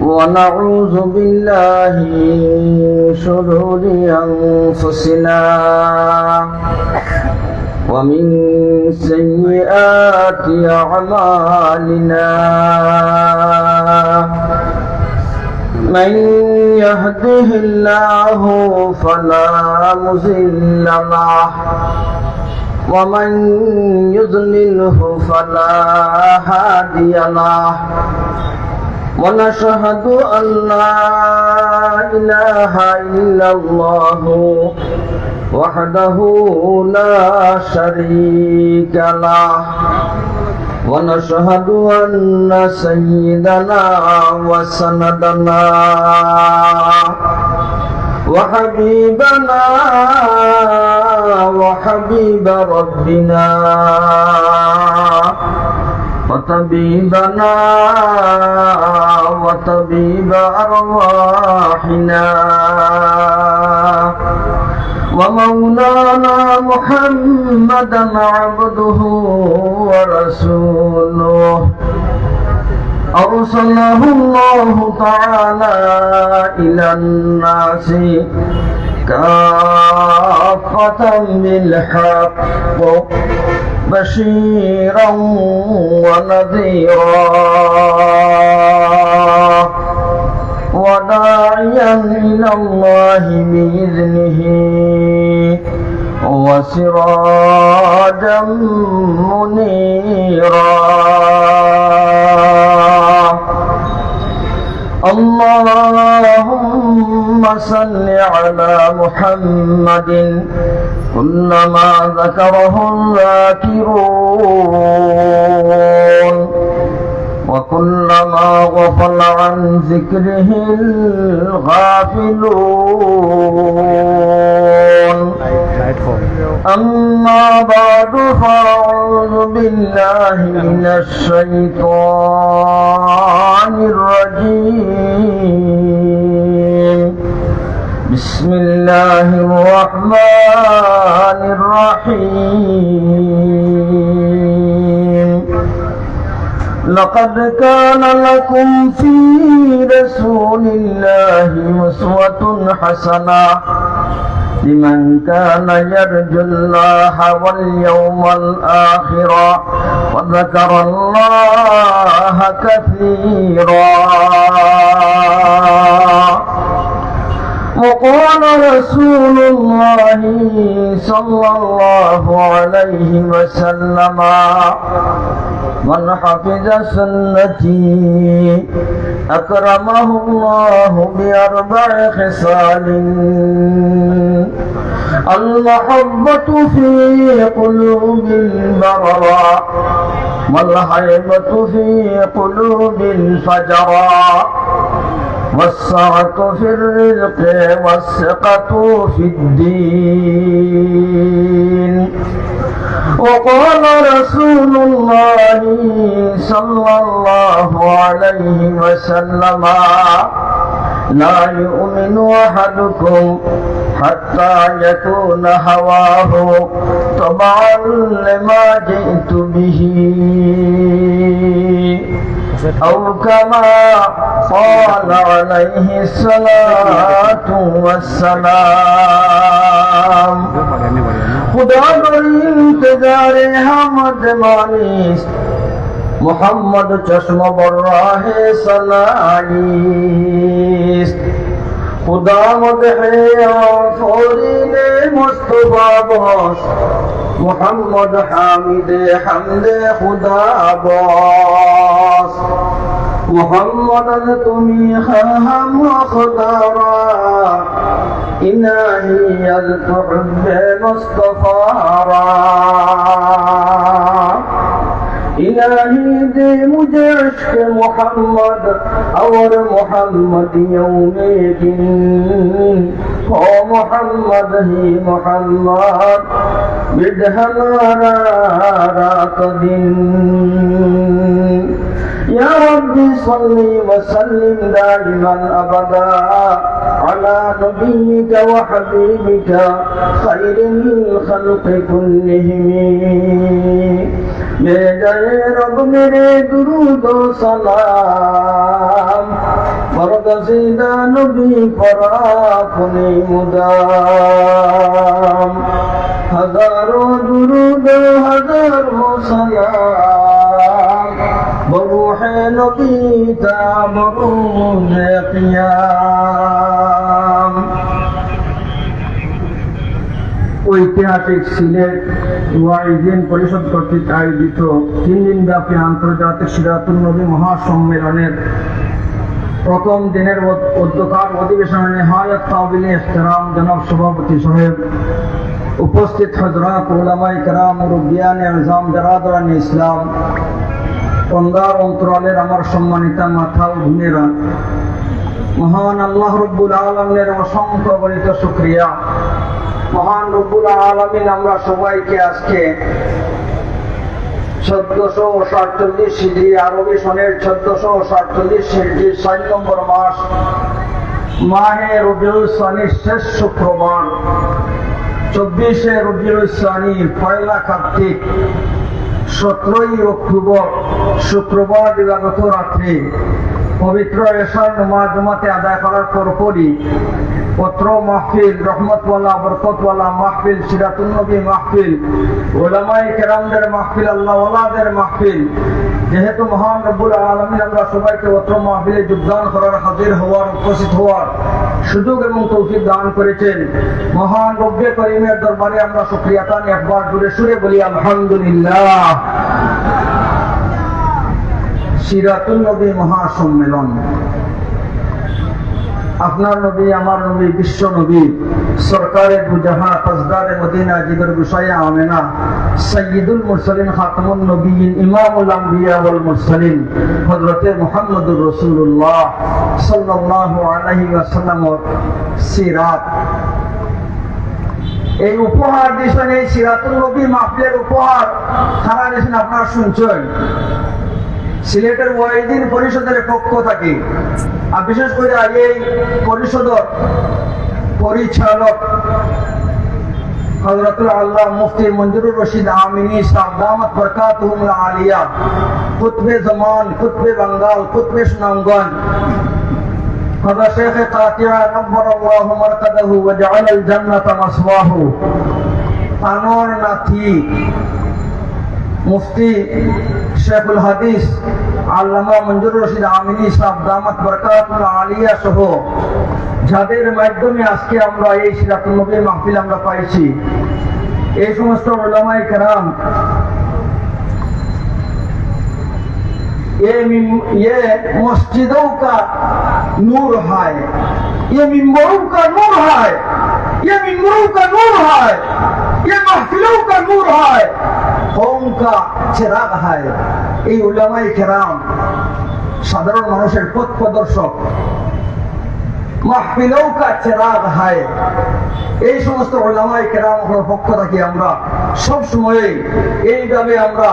ونعوذ بالله من شرور أنفسنا ومن سيئات أعمالنا من يهده الله فلا مضل له ومن يضلله فلا هادي له ونشهد أن لا إله إلا الله وحده لا شريك له ونشهد أن سيدنا وسندنا وحبيبنا وحبيب ربنا وطبيبنا وطبيب أرواحنا ومولانا محمدا عبده ورسوله أرسله الله تعالى إلى الناس كافة بالحق بشيرا ونذيرا وداعيا إلى الله بإذنه وسراجا منيرا اللهم صل على محمد كلما ذكره الذاكرون وكلما غفل عن ذكره الغافلون أما بعد فأعوذ بالله من الشيطان الرجيم بسم الله الرحمن الرحيم لقد كان لكم في رسول الله أسوة حسنة لمن كان يرجو الله واليوم الآخر وذكر الله كثيرا وقال رسول الله صلى الله عليه وسلم من حفظ سنتي أكرمه الله بأربع خصال المحبة في قلوب البررة والهيبة في قلوب الفجرة والسعة في الرزق والثقة في الدين وقال رسول الله صلى الله عليه وسلم لا يؤمن أحدكم حتى يكون هواه تبعا لما جئت به أو كما قال عليه الصلاة والسلام خدا بری انتظار حمد مانیست محمد چشم بر راه سناییست خدا مدح آفرین مصطفی باش محمد حامد حمد خدا باش محمد تمی خواهم خدا را إلهي الحب مصطفى إلهي دے مجھے عشق محمد اور محمد یوم دن او محمد ہی محمد بد ہمارا رات دن يا ربي صل وسلم دائما أبدا على نبيك وحبيبك خير الخلق كلهم میرے رب میرے درود و سلام বরগজিদা নবী পরাকুনি মুদাম হাজারো দুরুদ হাজারো সালাম বরুহে নবী তা বরুহে কিয়াম। ঐতিহাসিক সিলেট ওয়াইজিন পরিষদ কর্তৃক আয়োজিত 3 দিনব্যাপী আন্তর্জাতিক সিরাতুন নবী মহাসম্মেলনের প্রথম দিনের উদ্যোক্তার অধিবেশনে নিহায়াত কাবিল ইহতিরাম জনাব সভাপতি সাহেব, উপস্থিত হযরত উলামায়ে কেরাম, মুরব্বিয়ানে আযম, জারাদারানে ইসলাম, পন্দার অন্তরালের আমার সম্মানিত মাথা ও বোনেরা, মহান আল্লাহ রাব্বুল আলামিনের অসংখ্য গণিত শুকরিয়া। মহান রব্বুল আলামিন আমরা সবাইকে আজকে 1447 হিজরি আরবি সনের 1447 হিজরি 4 নম্বর মাস মাহে রবিউল সানির শেষ শুক্রবার 24শে রবিউল সানি পয়লা কার্তিক 17ই অক্টোবর শুক্রবার দিবাগত রাত্রে পবিত্র এশার নামাজ জামাতে আদায় করার পরপরই পত্র মাহফিল, রহমতওয়ালা বরকতওয়ালা মাহফিল, সিরাতুন নবী মাহফিল, উলামায়ে কেরামদের মাহফিল, আল্লাহওয়ালাদের মাহফিল, যেহেতু মহান রব্বুল আলামিন আমরা সবাইকে পত্র মাহফিলে যোগদান করার, হাজির হওয়ার, উপস্থিত হওয়ার সুযোগ এবং তৌফিক দান করেছেন, মহান রব্বে করিমের দরবারে আমরা শুকরিয়া তান একবার জোরে সুরে বলি আলহামদুলিল্লাহ। সিরাতুন নবী মহাসম্মেলন, আপনার নবী, আমার নবী, বিশ্ব নবী, সরকারে দুজাহান, তাজদারে মদিনা, জিগর গুসায়ে আমেনা, সাইয়্যিদুল মুরসালিন, খাতামুন নবিয়্যিন, ইমামুল আম্বিয়া ওয়াল মুরসালিন, হযরতে মুহাম্মদুর রাসূলুল্লাহ সাল্লাল্লাহু আলাইহি ওয়াসাল্লামের সিরাত, এই উপহার দিয়েছেন, এই সিরাতুল নবী মাহফিলের উপহার খানা দিয়েছেন। আপনারা শুনছেন সিলেটের ওয়াইদিন পরিষদের পক্ষ থেকে, আর বিশেষ করে এই পরিষদের পরিচালক হযরতুল আল্লাহ মুফতি মঞ্জুরুর রশিদ আমিনী সাহেব দামাত বরকাতুহুল আলিয়া, কুতবে জামান, কুতবে বাঙ্গাল, কুতবে সুনামগঞ্জ, হযরত শেখ কাতিয়া নব্বরাল্লাহু মারকাদাহু ওয়া জাআলাল জান্নাতা মাসওয়াহু, আনোয়ার নাথি মুফতি শেখুল হাদিস আল্লামা মঞ্জুরুর রশিদ আমিনী সাহেব দামাত বরকাতুল আলিয়া সহ যাদের মাধ্যমে আজকে আমরা এই সিরাতুন নবী মাহফিল আমরা পাইছি, এই সমস্ত উলামায়ে কেরাম, ये मस्जिदों का नूर है, ये मिंबरों का नूर है, ये मिंबरों का नूर है, ये महफिलों का नूर है, कौम का चिराग है। এই উলামায়ে কেরাম সাধারণ মানুষের পথ প্রদর্শক, মাহফিলোं का चिराग है। এই সমস্ত উলামায়ে কেরামের পক্ষ থেকে আমরা সব সময় এইভাবে আমরা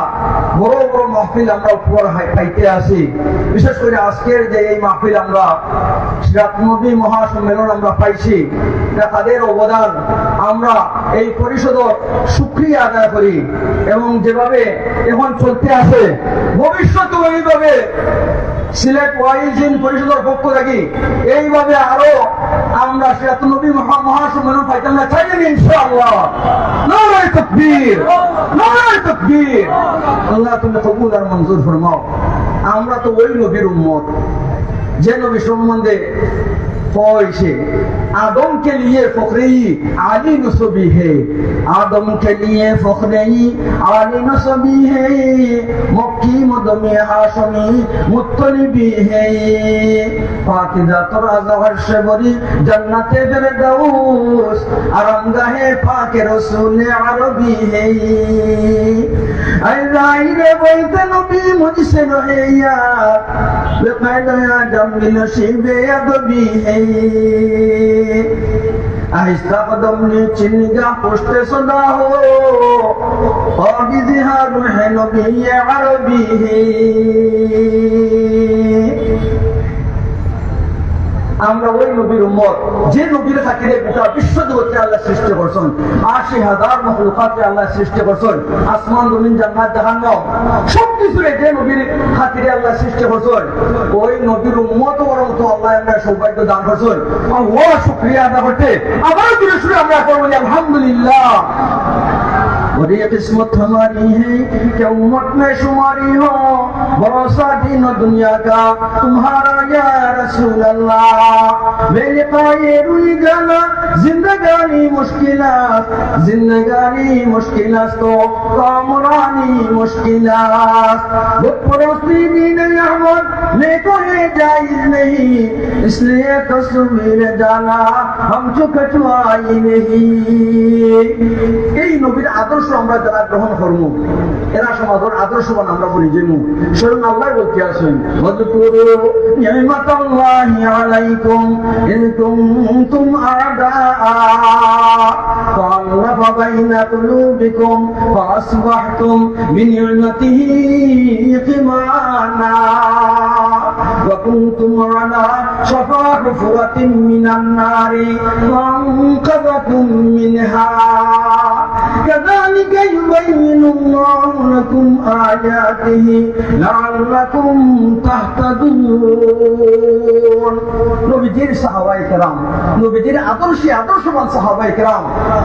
বড় বড় মাহফিল আমরা উপহার পাইতে আসি। বিশেষ করে আজকের যে এই মাহফিল আমরা সিরাতুন নবী মহাসম্মেলন আমরা পাইছি, তাদের অবদান আমরা এই পরিষদের শুকরিয়া আদায় করি, এবং যেভাবে এখন চলতে আছে ভবিষ্যতেও এইভাবে সিলেট ওয়াইজিন পরিষদের পক্ষ থেকে এইভাবে আরো আমরা সিরাতুন নবী মহাসম্মেলন পাইতে আমরা চাই ইনশাআল্লাহ। নারায়ে তাকবীর, নারায়ে তাকবীর। আল্লাহ তুমি কবুল আর মঞ্জুর ফরমাও। আমরা তো ওই নবীর উম্মত যে নবী সম্বন্ধে পয়সে आदम के लिए फखरी आली नसबी है, आदम के लिए फखरी आली नसबी है, मक्की मदमी हाशमी मुत्तलिबी है, पाकिज़ा तराज़ हर्ष बरी जन्नते फिरदौस आरामगाहे पाक रसूल अरबी है। ज़ाहिर बैत नबी मुझसे रहे यार, बेक़ैदा जमील नसीब अदबी है। आहिस्ता कदम ने चिन्निगा पुष्टे सदा हो, और इज़हार है नबी अरबी है। আমরা ওই নবীর উম্মত যে নবীর খাতিরে গোটা বিশ্ব জগতে আল্লাহ সৃষ্টি করছেন, ৮০,০০০ মখলুকাতকে আল্লাহ সৃষ্টি করছেন, আসমান জমিন জান্নাত জাহান্নাম সবকিছু যে নবীর খাতিরে আল্লাহ সৃষ্টি করছেন, ওই নবীর উম্মত বরং তো আল্লাহ আমরা সৌভাগ্য দান করছেন। আল্লাহ শুকরিয়া আদা করতে আবার ধীরে সুরে আমরা করবো আলহামদুলিল্লাহ। और ये किस्मत हमारी है कि उम्मत में शुमारी हो, भरोसा दीन दुनिया का तुम्हारा या रसूल अल्लाह। मेरे पाए रुई जाना जिंदगानी मुश्किलात तो कामरानी मुश्किलात। बुत परस्ती दीन अहमद में कोई जायज नहीं, इसलिए तस्वीर जाना हम चुकचुआई नहीं। এই নবীর আদর্শ আমরা যারা গ্রহণ করবো এরা সমাজের আদর্শবান আমরা বলি যে স্বয়ং আল্লাহ বলতে আছেন, ওয়াজকুরু নি'মাতাল্লাহি আলাইকুম ইন কুনতুম আ'দাআ ফাআল্লাফা বাইনা কুলুবিকুম ফাআসবাহতুম বিনি'মাতিহি ইখওয়ানা ওয়া কুনতুম আলা শাফা হুফরাতিন মিনান নারি ফাআনকাযাকুম মিনহা كذلك يبين الله لكم آياته لعلكم تهتدون। নবীজির সাহাবায়ে কেরাম, নবীজির আদর্শবান সাহাবায়ে কেরাম,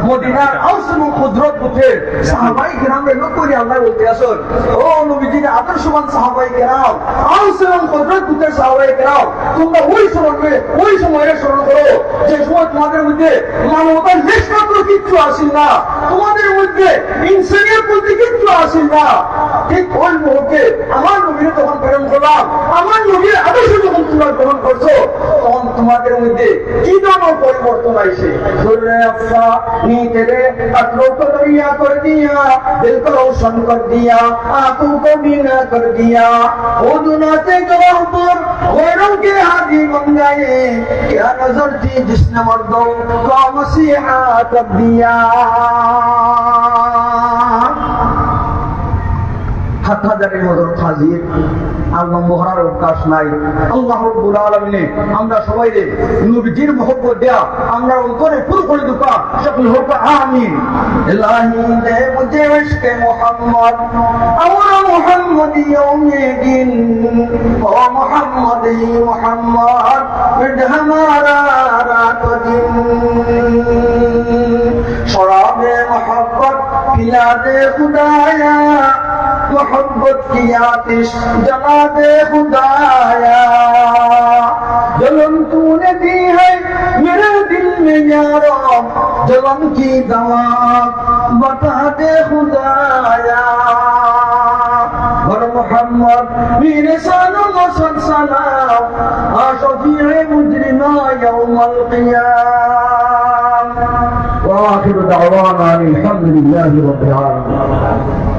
মদিনার আওস এবং খুজরত গোত্রের সাহাবায়ে কেরামের লোক করে আল্লাহ বলতে আসেন, ও নবীজির আদর্শবান সাহাবায়ে কেরাম, আওস এবং খুজরত গোত্রের সাহাবায়ে কেরাম, তোমরা ওই সময়ে স্মরণ করো যে সময় তোমাদের মধ্যে মানবতার লেশমাত্র কিচ্ছু আসে না, তোমাদের মধ্যে ইনসানিয়ত বলতে কিচ্ছু আসে না। ঠিক ওই মুহূর্তে আমার নবীর তখন প্রেরণ করলাম, আমার নবীর আদর্শ যখন তোমরা গ্রহণ করছো তখন তোমাদের মধ্যে কি ধরনের পরিবর্তন আইছে। पत्रों को दरिया कर दिया, दिल को रोशन कर दिया, आंखों को बीना कर दिया। वो दुनाते गवाह पर गैरों के हाथी बन गए, क्या नजर थी जिसने मर्दों को मसीहा कर दिया। হাজারের মতো হাজির আল্লাহ মোহরার অবকাশ নাই। আল্লাহ রাব্বুল আলামিন আমরা সবাই নবীজির মহব্বত দেয়া আমরা অন্তরে পুরো করে দুকা সকল হোক আমিন। ইলাহি দে মুঝে ইশকে মুহাম্মদ और मोहम्मद यौमे दिन, ओ मोहम्मद ही मोहम्मद फिर हमारा रात दिन। शराबे मोहब्बत पिला दे खुदाया, मोहब्बत की आतिश जला दे खुदाया। जलन तूने दी है मेरे दिल में यारो, जलन की दवा बता दे खुदाया। और मोहम्मद मेरे सालों मसल सलाम आशफीए मुजरिमा यौमल क़ियाम। व आखिर दावाना अल्हम्दुलिल्लाहि रब्बिल आलमीन।